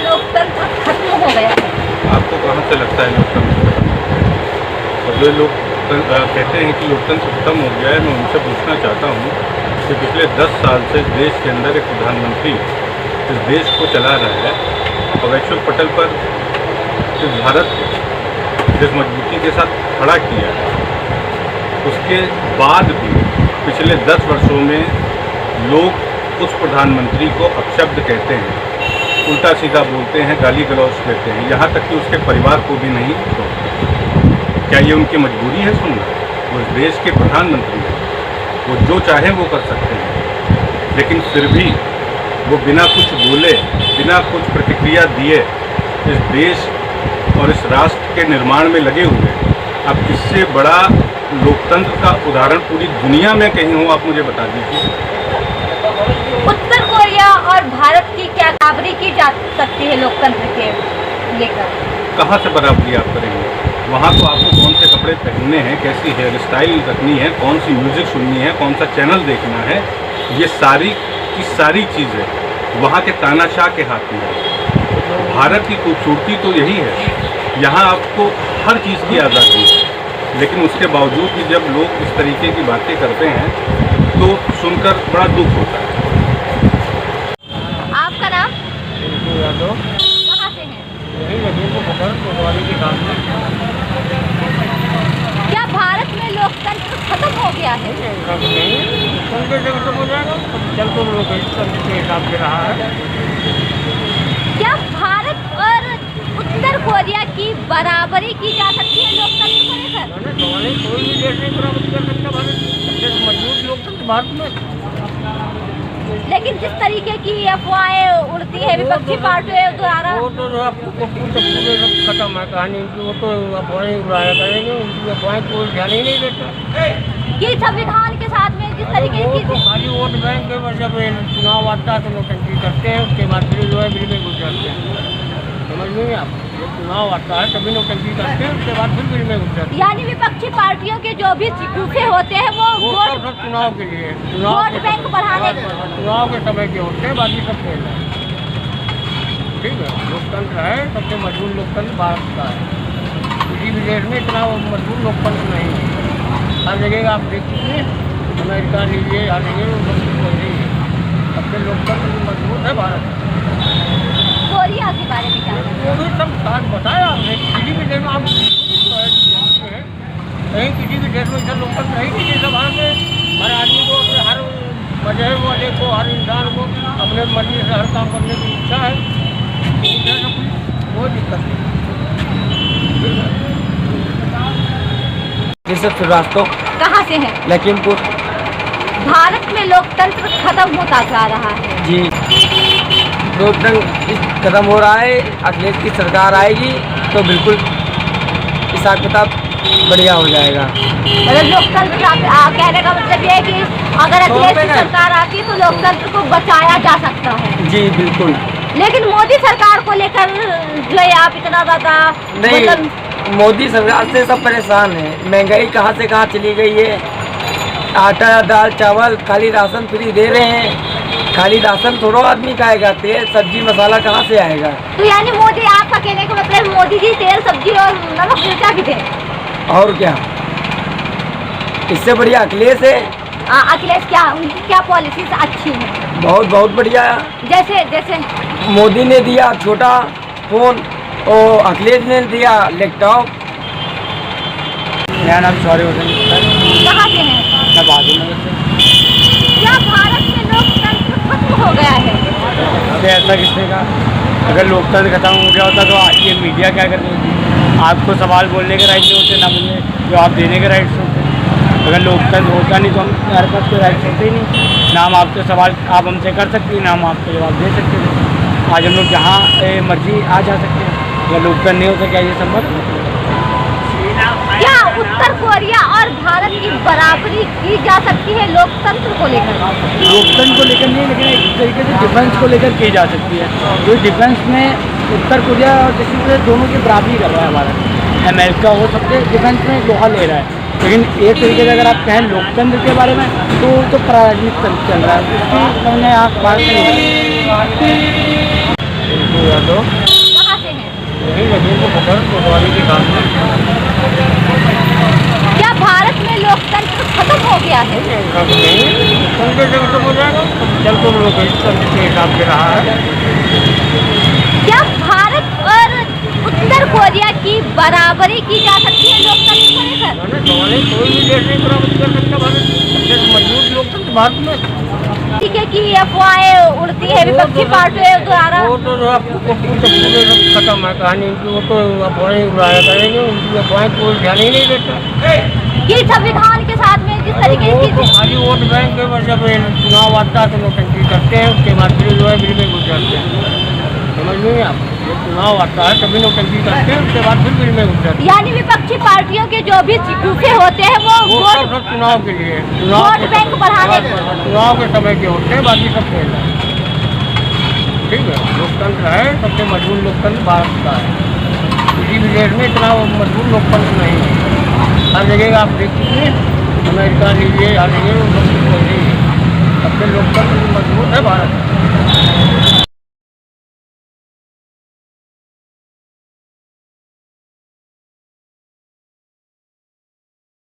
लोकतंत्र खत्म हो गया है? आपको कहाँ से लगता है लोकतंत्र? और जो लोग कहते हैं कि लोकतंत्र खत्म हो गया है, मैं उनसे पूछना चाहता हूँ कि पिछले 10 साल से देश के अंदर एक प्रधानमंत्री इस देश को चला रहा है और वैश्विक पटल पर इस भारत को जिस मजबूती के साथ खड़ा किया है, उसके बाद भी पिछले 10 वर्षों में लोग उस प्रधानमंत्री को अपशब्द कहते हैं, उल्टा सीधा बोलते हैं, गाली गलौज देते हैं, यहाँ तक कि उसके परिवार को भी नहीं छोड़ते। क्या ये उनकी मजबूरी है सुनना? वो इस देश के प्रधानमंत्री हैं, वो जो चाहे वो कर सकते हैं, लेकिन फिर भी वो बिना कुछ बोले, बिना कुछ प्रतिक्रिया दिए इस देश और इस राष्ट्र के निर्माण में लगे हुए हैं। अब इससे बड़ा लोकतंत्र का उदाहरण पूरी दुनिया में कहीं हो, आप मुझे बता दीजिए। उत्तर कोरिया और भारत की क्या बराबरी की जा सकती है लोकतंत्र के लेकर? कहाँ से बराबरी आप करेंगे? वहाँ तो आपको कौन से कपड़े पहनने हैं, कैसी हेयर स्टाइल रखनी है, कौन सी म्यूज़िक सुननी है, कौन सा चैनल देखना है, ये सारी की सारी चीज़ें वहाँ के तानाशाह के हाथ में है। भारत की खूबसूरती तो यही है, यहाँ आपको हर चीज़ की आज़ादी है, लेकिन उसके बावजूद भी जब लोग इस तरीके की बातें करते हैं तो सुनकर बड़ा दुख होता है। आपका नाम? यादव। कहाँ से हैं? यही लखीमपुर पकड़ कोतवाली के काम में। क्या भारत में लोकतंत्र खत्म हो गया है? लोकतंत्र जब खत्म हो जाएगा तब चल तो लोकतंत्र के हिसाब से रहा है। क्या भारत और उत्तर कोरिया की बराबरी की जा सकती है लोकतंत्र को लेकर? कोई भी देश नहीं बराबरी कर सकता भारत, सबसे मजबूत लोकतंत्र भारत में। लेकिन जिस तरीके की अफवाहें उड़ती है विपक्षी पार्टियों द्वारा, वो तो आपको पूरे सब खत्म है कहानी उनकी, वो तो अफवाहें उड़ाया करेंगे, उनकी अफवाहें कोई ध्यान ही नहीं देता। ये संविधान के साथ में जिस तरीके की खाली वोट बैंक के बाद जब चुनाव आता है तो नोटंकी करते हैं, उसके बाद फिर जो है बिल में घुस जाते हैं। समझ में आप, जब चुनाव आता है तभी नोटंकी करते हैं, उसके बाद फिर बिल में घुस जाते हैं। यानी विपक्षी पार्टियों के जो भी गुस्से होते हैं वो सब चुनाव के लिए, वोट बैंक बढ़ाने चुनाव के समय के होते हैं, बाकी सब खेल है। ठीक है, लोकतंत्र है, सबसे मजबूत लोकतंत्र भारत का है। किसी भी देश में इतना मजबूत लोकतंत्र नहीं है। हर जगह आप देख लीजिए, अमेरिका लीजिए, हर जगह लोकतंत्र नहीं है। सबसे लोकतंत्र मजबूत है भारत। कोरिया के बारे में क्या? वो भी सब बात बताया आपने। किसी भी देश में आप कहीं किसी भी देश में ऐसा लोकतंत्र नहीं कि जैसा भारत में हर आदमी को, अपने हर मजहब वाले को, हर इंसान को अपने मर्जी से हर काम करने की इच्छा है, कोई दिक्कत नहीं। श्रीवास्तव। कहाँ से हैं? लखीमपुर। भारत में लोकतंत्र खत्म होता जा रहा है। जी, लोकतंत्र खत्म हो रहा है। अखिलेश की सरकार आएगी तो बिल्कुल हिसाब किताब बढ़िया हो जाएगा। मतलब लोकतंत्र कहने का मतलब ये है कि अगर अखिलेश की सरकार आती तो लोकतंत्र को बचाया जा सकता है। जी बिल्कुल। लेकिन मोदी सरकार को लेकर जो है आप इतना ज़्यादा नहीं, मोदी सरकार से सब परेशान है। महंगाई कहाँ से कहाँ चली गई है। आटा, दाल, चावल, खाली राशन फ्री दे रहे हैं। खाली राशन थोड़ा आदमी खाएगा, तेल सब्जी मसाला कहाँ से आएगा? तो यानी मोदी, आपका कहने का मतलब मोदी जी तेल सब्जी और नमक मिर्चा भी थे? और क्या, इससे बढ़िया अखिलेश है। अखिलेश क्या, उनकी क्या पॉलिसी अच्छी है? बहुत बहुत बढ़िया। जैसे जैसे मोदी ने दिया छोटा फोन और अखिलेश ने दिया लैपटॉप। मेरा नाम शौर्य हुसैन। कहाँ से हैं? मैं बहादुर से। क्या भारत में लोकतंत्र खत्म हो गया है? अरे ऐसा किसने कहा? अगर लोकतंत्र खत्म हो गया होता तो आज ये मीडिया क्या करती होती? आपको सवाल बोलने के राइट नहीं होते, ना मुझे जवाब देने के राइट्स होते। अगर लोकतंत्र होता नहीं तो हमारे पास कोई राइट्स होते ही नहीं। ना हम आपसे सवाल आप हमसे कर सकती, ना हम आपको जवाब दे सकते थे। आज हम लोग जहाँ मर्जी आ जा सकते हैं। अगर लोकतंत्र नहीं होता क्या ये संभव? क्या उत्तर कोरिया और भारत की बराबरी की जा सकती है लोकतंत्र को लेकर? लोकतंत्र को लेकर नहीं, लेकिन एक तरीके से डिफेंस को लेकर की जा सकती है। जो डिफेंस में उत्तर कोरिया और किसी से दोनों की बराबरी कर रहा है भारत। अमेरिका वो सबसे डिफेंस में लोहा ले रहा है। लेकिन एक तरीके से अगर आप कहें लोकतंत्र के बारे में तो पराजनीतिक चल रहा है। उसकी मैंने आप भारत में यादव। कहाँ से हैं? यही लखीमपुर खबर कोतवाली के सामने। क्या भारत में लोकतंत्र खत्म हो गया है? उनके जब खत्म हो जाएगा चल तो लोकतंत्र के हिसाब से रहा है। क्या भारत और उत्तर कोरिया की बराबरी की जा सकती है लोकतंत्र को लेकर? मैंने सवाल कोई भी देश नहीं बराबर कर सकता भारत सबसे मजबूत लोकतंत्र भारत में। ठीक है कि अफवाहें उड़ती है विपक्षी पार्टियों द्वारा। वो तो आपको पूरे खत्म है कहानी उनकी। वो तो अफवाहें उड़ाया करेंगे, उनकी अफवाहें कोई ध्यान ही नहीं देता। कि संविधान के साथ में जिस तरीके वो की तो खाली वोट बैंक के जब चुनाव आता है तो नौटंकी करते हैं, उसके बाद फिर जो है बिल में घुस जाते हैं। समझ नहीं आप, जब चुनाव आता है तभी नौटंकी करते हैं, उसके बाद फिर बिल में घुस जाते हैं। यानी विपक्षी पार्टियों के जो भी गुफे होते हैं वो वो सब चुनाव के लिए, वोट बैंक बढ़ाने चुनाव के समय के होते हैं, बाकी सब खेल है। ठीक है, लोकतंत्र है, सबसे मजबूत लोकतंत्र भारत का है। किसी भी देश में इतना मजबूत लोकतंत्र नहीं है। हर जगह आप देख लीजिए, अमेरिका लीजिए, हर जगह सबसे लोकतंत्र मजबूत है भारत।